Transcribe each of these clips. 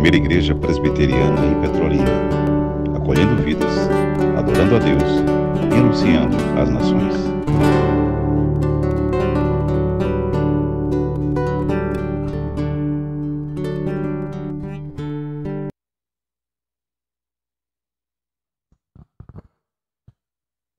primeira igreja presbiteriana em Petrolina, acolhendo vidas, adorando a Deus e anunciando às nações.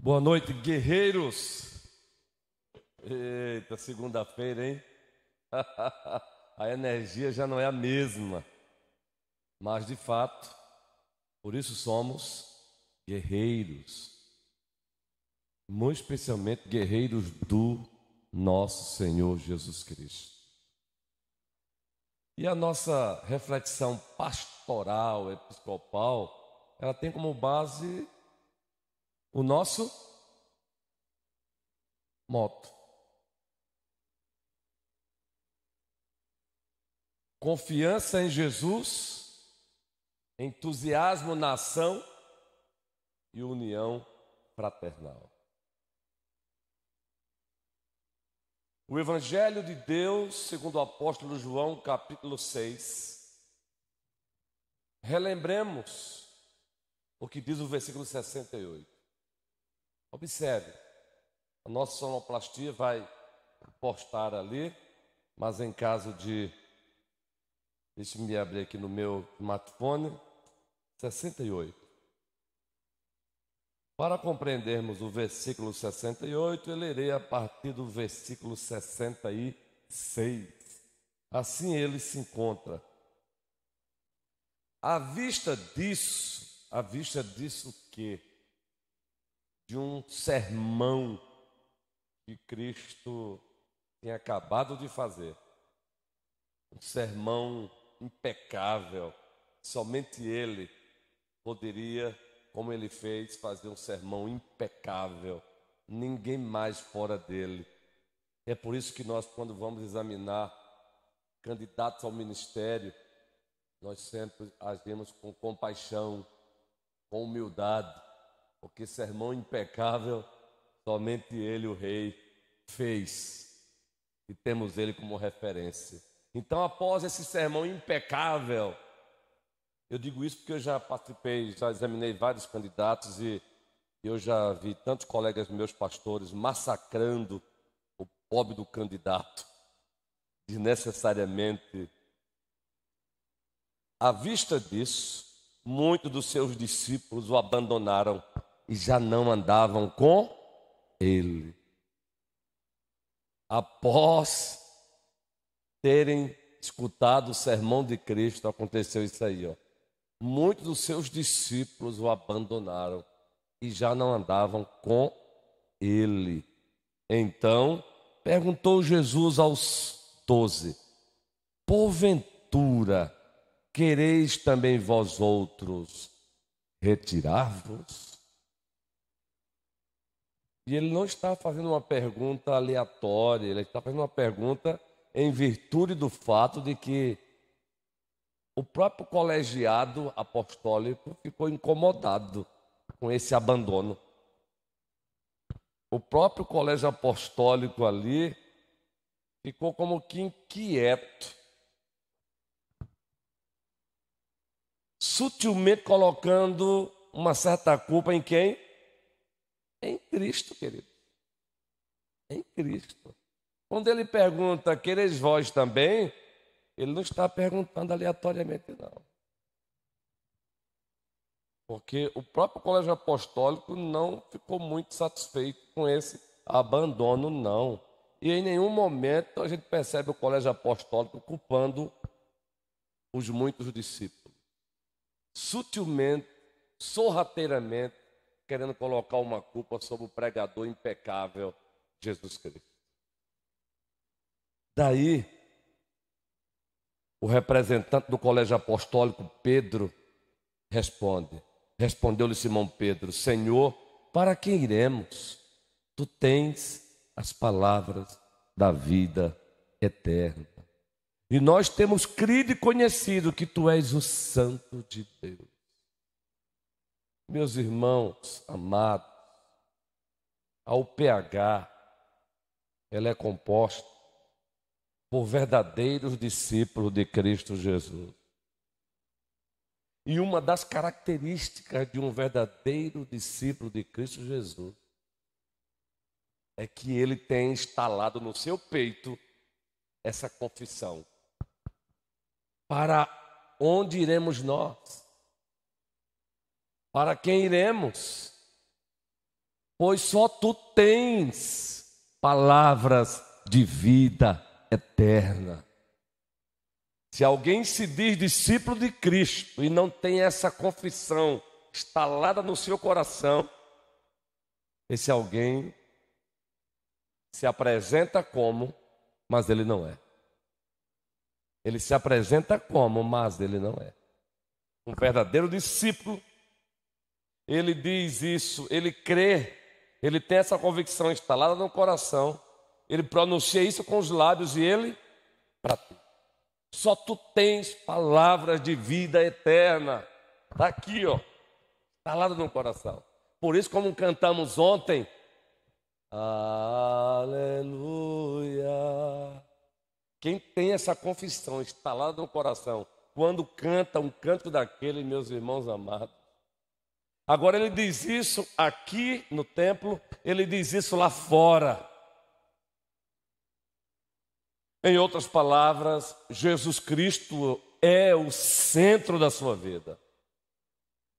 Boa noite, guerreiros. Eita, segunda-feira, hein? A energia já não é a mesma. Mas, de fato, por isso somos guerreiros. Muito especialmente guerreiros do nosso Senhor Jesus Cristo. E a nossa reflexão pastoral, episcopal, ela tem como base o nosso moto. Confiança em Jesus, entusiasmo na ação e união fraternal. O Evangelho de Deus, segundo o apóstolo João, capítulo 6. Relembremos o que diz o versículo 68. Observe, a nossa sonoplastia vai postar ali, mas em caso de... Deixe-me abrir aqui no meu smartphone, 68. Para compreendermos o versículo 68, eu lerei a partir do versículo 66. Assim ele se encontra. À vista disso o quê? De um sermão que Cristo tinha acabado de fazer. Um sermão impecável. Somente Ele poderia, como Ele fez, fazer um sermão impecável. Ninguém mais fora dele. É por isso que nós, quando vamos examinar candidatos ao ministério, nós sempre agimos com compaixão, com humildade. Porque sermão impecável, somente ele, o rei, fez. E temos ele como referência. Então, após esse sermão impecável, eu digo isso porque eu já participei, já examinei vários candidatos e eu já vi tantos colegas meus pastores massacrando o pobre do candidato, desnecessariamente. À vista disso, muitos dos seus discípulos o abandonaram e já não andavam com ele. Após terem escutado o sermão de Cristo, aconteceu isso aí, ó. Muitos dos seus discípulos o abandonaram e já não andavam com ele. Então, perguntou Jesus aos 12: porventura, quereis também vós outros retirar-vos? E ele não está fazendo uma pergunta aleatória, ele está fazendo uma pergunta em virtude do fato de que o próprio colegiado apostólico ficou incomodado com esse abandono. O próprio colégio apostólico ali ficou como que inquieto, sutilmente colocando uma certa culpa em quem? Em Cristo, querido. Em Cristo. Quando ele pergunta, quereis vós também? Ele não está perguntando aleatoriamente, não. Porque o próprio colégio apostólico não ficou muito satisfeito com esse abandono, não. E em nenhum momento a gente percebe o colégio apostólico culpando os muitos discípulos. Sutilmente, sorrateiramente, querendo colocar uma culpa sobre o pregador impecável, Jesus Cristo. Daí, o representante do colégio apostólico, Pedro, respondeu-lhe Simão Pedro: Senhor, para quem iremos? Tu tens as palavras da vida eterna. E nós temos crido e conhecido que tu és o Santo de Deus. Meus irmãos amados, a UPH, ela é composta por verdadeiros discípulos de Cristo Jesus. E uma das características de um verdadeiro discípulo de Cristo Jesus é que ele tem instalado no seu peito essa confissão. Para onde iremos nós? Para quem iremos? Pois só tu tens palavras de vida eterna. Se alguém se diz discípulo de Cristo e não tem essa confissão instalada no seu coração, esse alguém se apresenta como, mas ele não é. Ele se apresenta como, mas ele não é. Um verdadeiro discípulo, ele diz isso, ele crê, ele tem essa convicção instalada no coração, ele pronuncia isso com os lábios e ele pratica. Só tu tens palavras de vida eterna. Está aqui, ó, instalada no coração. Por isso, como cantamos ontem, aleluia. Quem tem essa confissão instalada no coração, quando canta um canto daquele, meus irmãos amados. Agora ele diz isso aqui no templo, ele diz isso lá fora. Em outras palavras, Jesus Cristo é o centro da sua vida.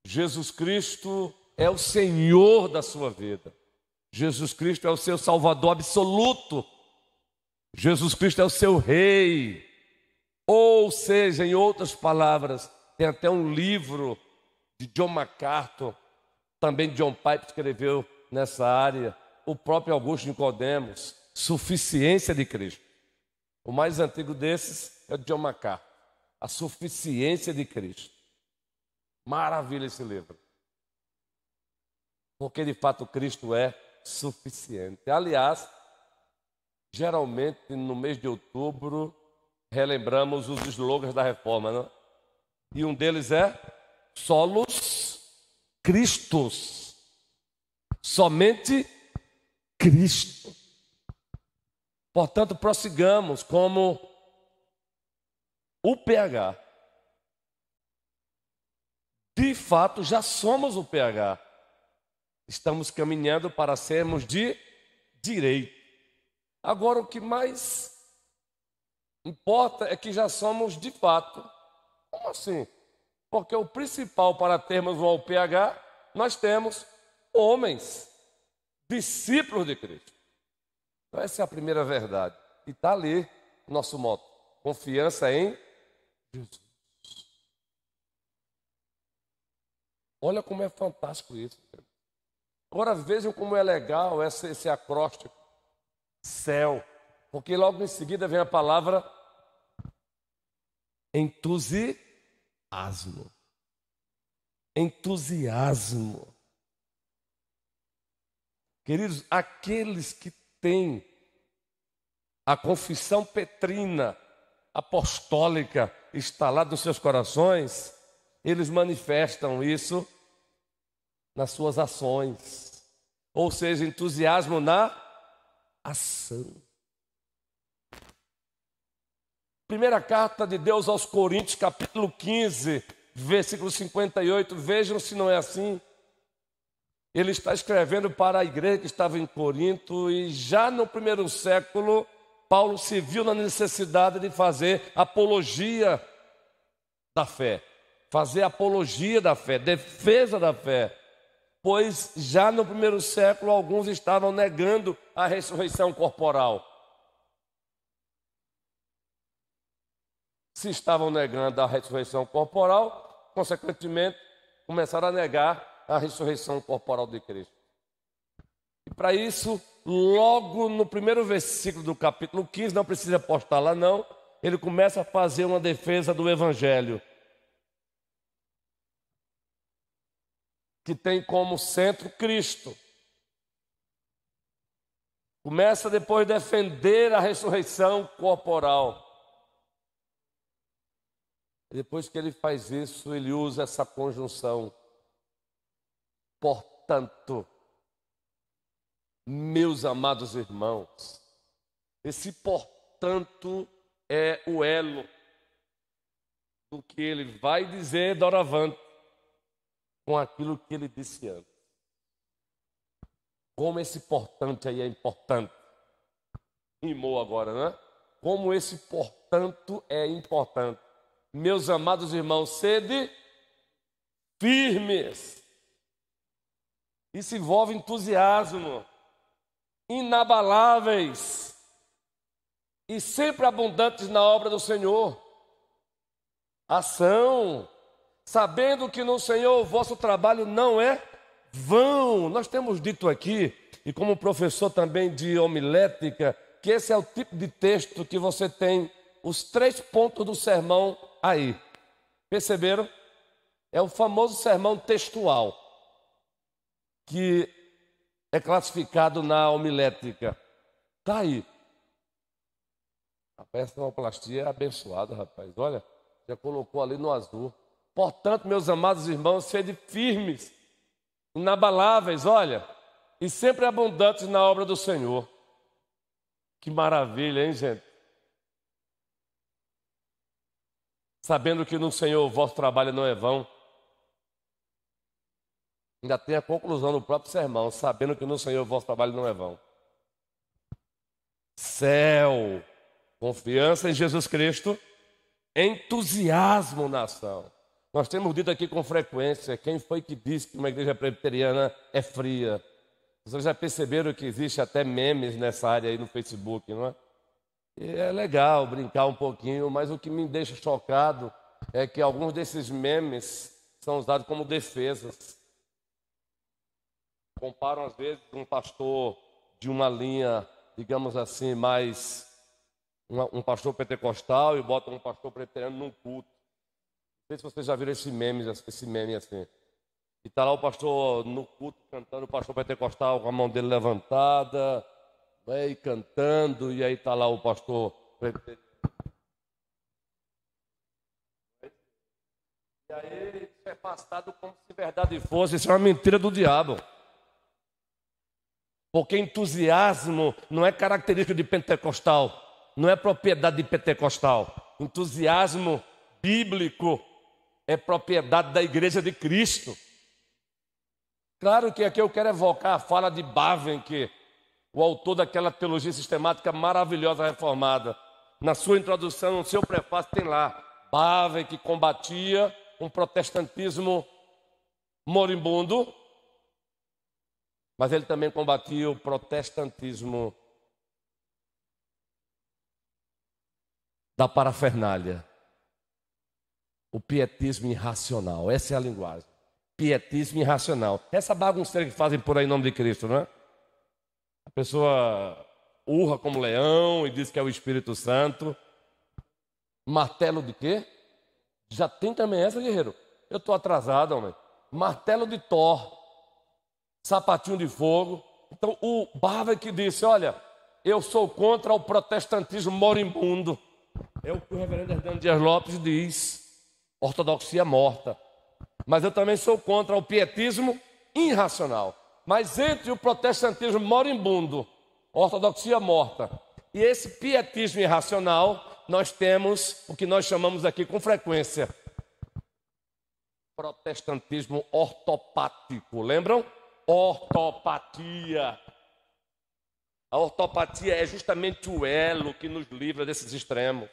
Jesus Cristo é o Senhor da sua vida. Jesus Cristo é o seu Salvador absoluto. Jesus Cristo é o seu Rei. Ou seja, em outras palavras, tem até um livro de John MacArthur, também John Piper escreveu nessa área, o próprio Augusto Nicodemos, Suficiência de Cristo. O mais antigo desses é o John MacArthur, A Suficiência de Cristo. Maravilha esse livro. Porque de fato Cristo é suficiente. Aliás, geralmente no mês de outubro relembramos os slogans da reforma, não? E um deles é Solos Christus. Somente Cristo. Portanto, prossigamos como o PH. De fato, já somos o PH. Estamos caminhando para sermos de direito. Agora, o que mais importa é que já somos de fato. Como assim? Porque o principal para termos um PH, nós temos homens, discípulos de Cristo. Então, essa é a primeira verdade. E está ali nosso moto: confiança em Jesus. Olha como é fantástico isso. Agora vejam como é legal esse acróstico. Céu. Porque logo em seguida vem a palavra entusiasmo. Entusiasmo. Queridos, aqueles que têm a confissão petrina apostólica instalada nos seus corações, eles manifestam isso nas suas ações. Ou seja, entusiasmo na ação. Primeira carta de Deus aos Coríntios, capítulo 15, versículo 58. Vejam se não é assim. Ele está escrevendo para a igreja que estava em Corinto, e já no primeiro século, Paulo se viu na necessidade de fazer apologia da fé. Fazer apologia da fé, defesa da fé. Pois já no primeiro século, alguns estavam negando a ressurreição corporal. Se estavam negando a ressurreição corporal, consequentemente, começaram a negar a ressurreição corporal de Cristo. E para isso, logo no primeiro versículo do capítulo 15, não precisa postar lá não, ele começa a fazer uma defesa do Evangelho, que tem como centro Cristo. Começa depois a defender a ressurreição corporal. Depois que ele faz isso, ele usa essa conjunção. Portanto, meus amados irmãos, esse portanto é o elo do que ele vai dizer doravante com aquilo que ele disse antes. Como esse portanto aí é importante. Rimou agora, né? Como esse portanto é importante. Meus amados irmãos, sede firmes. Isso envolve entusiasmo, inabaláveis e sempre abundantes na obra do Senhor. Ação, sabendo que no Senhor o vosso trabalho não é vão. Nós temos dito aqui, e como professor também de homilética, que esse é o tipo de texto que você tem os 3 pontos do sermão aí. Perceberam? É o famoso sermão textual, que é classificado na homilética. Está aí. A personoplastia é abençoada, rapaz. Olha, já colocou ali no azul. Portanto, meus amados irmãos, sede firmes, inabaláveis, olha, e sempre abundantes na obra do Senhor. Que maravilha, hein, gente? Sabendo que no Senhor o vosso trabalho não é vão. Ainda tem a conclusão do próprio sermão, sabendo que no Senhor o vosso trabalho não é vão. Céu, confiança em Jesus Cristo, entusiasmo na ação. Nós temos dito aqui com frequência, quem foi que disse que uma igreja presbiteriana é fria? Vocês já perceberam que existe até memes nessa área aí no Facebook, não é? E é legal brincar um pouquinho, mas o que me deixa chocado é que alguns desses memes são usados como defesas. Comparam, às vezes, um pastor de uma linha, digamos assim, mais... um pastor pentecostal e botam um pastor presbiteriano num culto. Não sei se vocês já viram esse meme assim. E está lá o pastor no culto cantando, o pastor pentecostal com a mão dele levantada, né, e cantando, e aí está lá o pastor presbiteriano. E aí isso é afastado como se verdade fosse. Isso é uma mentira do diabo. Porque entusiasmo não é característica de pentecostal, não é propriedade de pentecostal. Entusiasmo bíblico é propriedade da igreja de Cristo. Claro que aqui eu quero evocar a fala de Bavinck, o autor daquela teologia sistemática maravilhosa reformada. Na sua introdução, no seu prefácio, tem lá, Bavinck combatia um protestantismo moribundo, mas ele também combatia o protestantismo da parafernália, o pietismo irracional. Essa é a linguagem. Pietismo irracional. Essa bagunceira que fazem por aí em nome de Cristo, não é? A pessoa urra como leão e diz que é o Espírito Santo. Martelo de quê? Já tem também essa, guerreiro? Eu estou atrasado, homem. Martelo de Thor. Sapatinho de fogo. Então o Bavinck disse, olha, eu sou contra o protestantismo moribundo. É o que o reverendo Hernando Dias Lopes diz, ortodoxia morta. Mas eu também sou contra o pietismo irracional. Mas entre o protestantismo moribundo, ortodoxia morta, e esse pietismo irracional, nós temos o que nós chamamos aqui com frequência, protestantismo ortopático. Lembram? Ortopatia. A ortopatia é justamente o elo que nos livra desses extremos.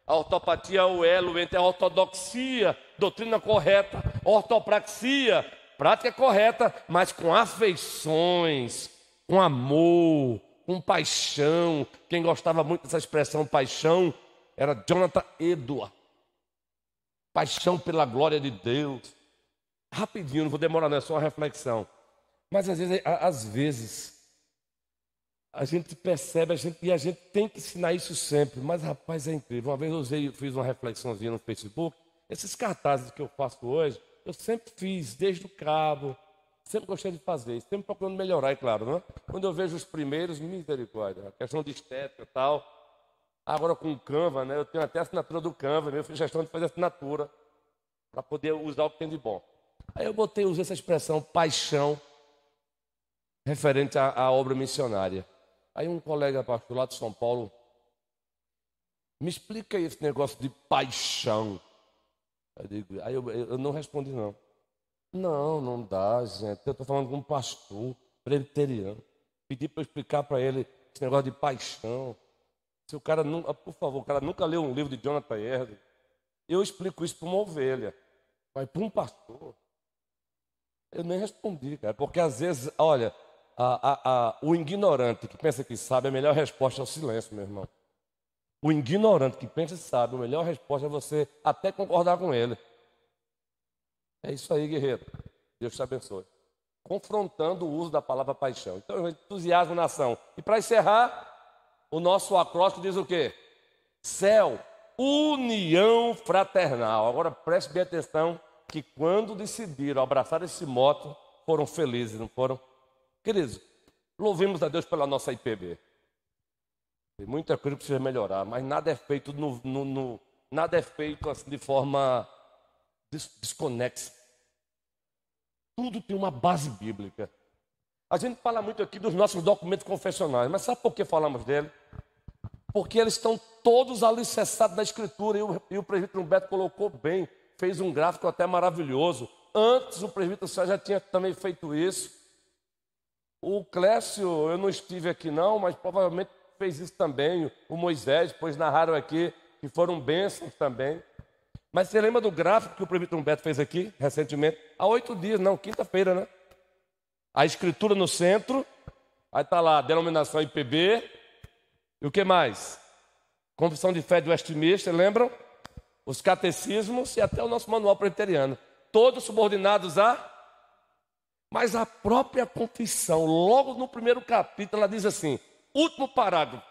A ortopatia é o elo entre a ortodoxia, doutrina correta, ortopraxia, prática correta, mas com afeições, com amor, com paixão. Quem gostava muito dessa expressão paixão era Jonathan Edwards. Paixão pela glória de Deus. Rapidinho, não vou demorar, não é só uma reflexão. Mas às vezes a gente percebe, e a gente tem que ensinar isso sempre. Mas, rapaz, é incrível. Uma vez eu fiz uma reflexãozinha no Facebook. Esses cartazes que eu faço hoje, eu sempre fiz, desde o cabo. Sempre gostei de fazer, sempre procurando melhorar, é claro, não é? Quando eu vejo os primeiros, misericórdia, a questão de estética e tal. Agora com o Canva, né? Eu tenho até a assinatura do Canva, né? Eu fiz gestão de fazer assinatura para poder usar o que tem de bom. Aí eu usei essa expressão, paixão, referente à obra missionária. Aí um colega pastor lá de São Paulo, me explica aí esse negócio de paixão. Eu não respondi, não. Não, não dá, gente. Eu estou falando com um pastor presbiteriano. Pedi para eu explicar para ele esse negócio de paixão. Se o cara nunca, por favor, o cara nunca leu um livro de Jonathan Edwards, eu explico isso para uma ovelha, mas para um pastor, eu nem respondi, cara, porque às vezes, olha, o ignorante que pensa que sabe, a melhor resposta é o silêncio, meu irmão. O ignorante que pensa que sabe, a melhor resposta é você até concordar com ele. É isso aí, guerreiro. Deus te abençoe. Confrontando o uso da palavra paixão. Então, entusiasmo na ação. E para encerrar, o nosso acróstico diz o quê? Céu, união fraternal. Agora preste bem atenção que quando decidiram abraçar esse moto, foram felizes, não foram? Queridos, louvemos a Deus pela nossa IPB. Tem muita coisa que precisa melhorar, mas nada é feito nada é feito assim de forma desconexa. Tudo tem uma base bíblica. A gente fala muito aqui dos nossos documentos confessionais, mas sabe por que falamos dele? Porque eles estão todos alicerçados na Escritura, e o presbítero Humberto colocou bem, fez um gráfico até maravilhoso. Antes o presbítero Sérgio já tinha também feito isso. O Clécio, eu não estive aqui não, mas provavelmente fez isso também. O Moisés, pois narraram aqui, que foram bênçãos também. Mas você lembra do gráfico que o presbítero Humberto fez aqui, recentemente? Há 8 dias, não, quinta-feira, né? A Escritura no centro, aí está lá a denominação IPB, e o que mais? Confissão de Fé de Westminster, lembram? Os catecismos e até o nosso manual presbiteriano. Todos subordinados a... Mas a própria confissão, logo no primeiro capítulo, ela diz assim, último parágrafo.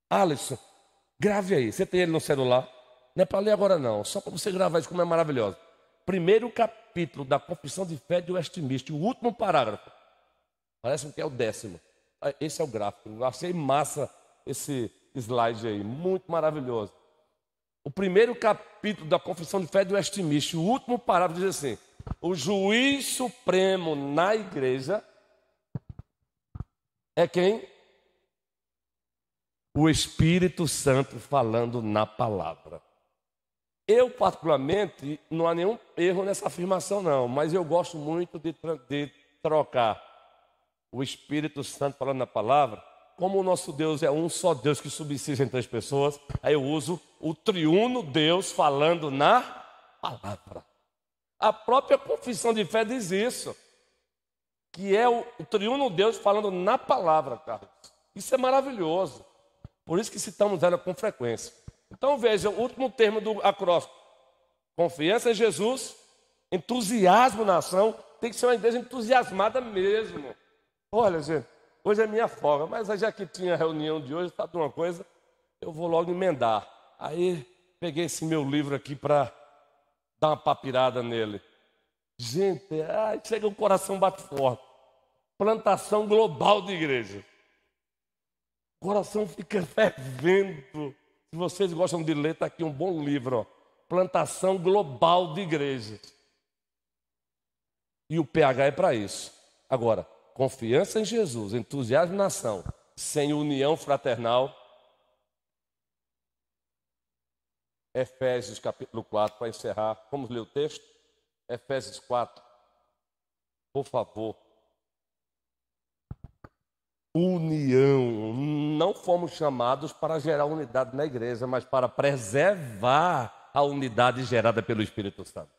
Alisson, grave aí, você tem ele no celular? Não é para ler agora não, só para você gravar isso como é maravilhoso. Primeiro capítulo da Confissão de Fé de Westminster, o último parágrafo. Parece que é o 10º. Esse é o gráfico. Eu achei massa esse slide aí, muito maravilhoso. O primeiro capítulo da Confissão de Fé de Westminster, o último parágrafo diz assim: o juiz supremo na igreja é quem? O Espírito Santo falando na palavra. Eu, particularmente, não há nenhum erro nessa afirmação, não. Mas eu gosto muito de trocar o Espírito Santo falando na palavra. Como o nosso Deus é um só Deus que subsiste em 3 pessoas, aí eu uso o triuno Deus falando na palavra. A própria confissão de fé diz isso. Que é o triuno Deus falando na palavra, Carlos. Isso é maravilhoso. Por isso que citamos ela com frequência. Então veja, o último termo do acróstico. Confiança em Jesus, entusiasmo na ação. Tem que ser uma igreja entusiasmada mesmo. Olha, gente, hoje é minha folga, mas já que tinha reunião de hoje, sabe de uma coisa? Eu vou logo emendar. Aí peguei esse meu livro aqui para dar uma papirada nele. Gente, chega o coração bate forte. Plantação global de igreja. O coração fica fervendo. Se vocês gostam de ler, está aqui um bom livro, ó. Plantação global de igrejas. E o PH é para isso. Agora, confiança em Jesus, entusiasmo na ação, sem união fraternal. Efésios capítulo 4, para encerrar. Vamos ler o texto? Efésios 4. Por favor. União. Não fomos chamados para gerar unidade na igreja, mas para preservar a unidade gerada pelo Espírito Santo.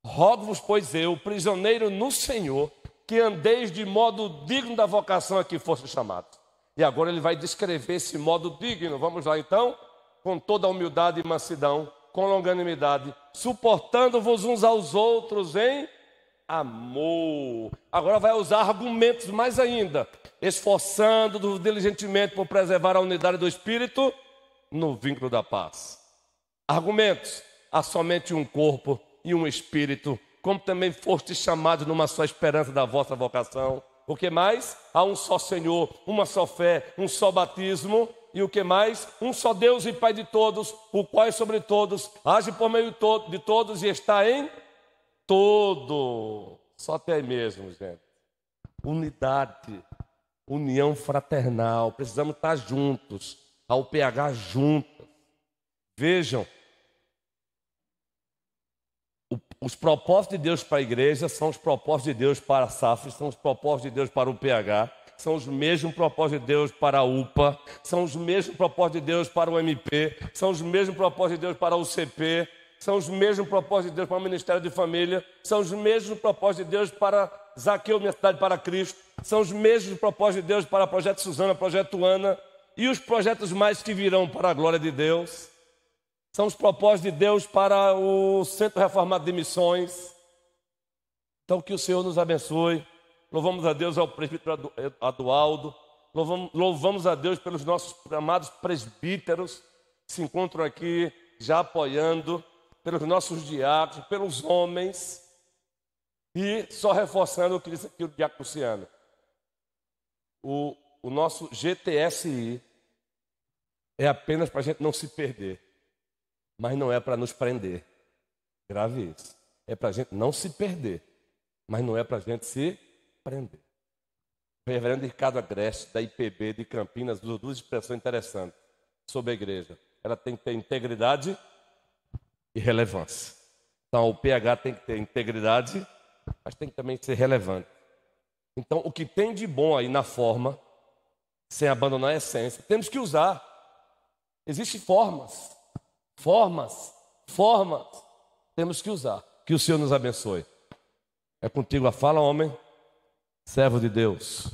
Rogo-vos, pois eu, prisioneiro no Senhor, que andeis de modo digno da vocação a que foste chamados. E agora ele vai descrever esse modo digno. Vamos lá então? Com toda a humildade e mansidão, com longanimidade, suportando-vos uns aos outros em amor. Agora vai usar argumentos mais ainda. Esforçando-vos diligentemente por preservar a unidade do Espírito no vínculo da paz. Argumentos. Há somente um corpo e um Espírito, como também foste chamados numa só esperança da vossa vocação. O que mais? Há um só Senhor, uma só fé, um só batismo. E o que mais? Um só Deus e Pai de todos, o qual é sobre todos, age por meio de todos e está em todo. Só até aí mesmo, gente. Unidade, união fraternal. Precisamos estar juntos, ao PH juntos. Vejam, Os propósitos de Deus para a igreja são os propósitos de Deus para a SAF, são os propósitos de Deus para o PH, são os mesmos propósitos de Deus para a UPA, são os mesmos propósitos de Deus para o MP, são os mesmos propósitos de Deus para o CP, são os mesmos propósitos de Deus para o Ministério de Família, são os mesmos propósitos de Deus para Zaqueu, Minha Cidade para Cristo, são os mesmos propósitos de Deus para o Projeto Suzana, Projeto Ana e os projetos mais que virão para a glória de Deus. São os propósitos de Deus para o Centro Reformado de Missões. Então que o Senhor nos abençoe. Louvamos a Deus ao presbítero Adualdo. Louvamos a Deus pelos nossos amados presbíteros que se encontram aqui já apoiando, pelos nossos diáconos, pelos homens. E só reforçando o que disse aqui o diácono Luciano. O nosso GTSI é apenas para a gente não se perder. Mas não é para nos prender. Grave isso. É para a gente não se perder. Mas não é para a gente se prender. O reverendo Ricardo Agreste, da IPB de Campinas, usou duas expressões interessantes sobre a igreja. Ela tem que ter integridade e relevância. Então, o PH tem que ter integridade, mas tem que também ser relevante. Então, o que tem de bom aí na forma, sem abandonar a essência, temos que usar. Existem formas, temos que usar. Que o Senhor nos abençoe. É contigo a fala, homem, servo de Deus.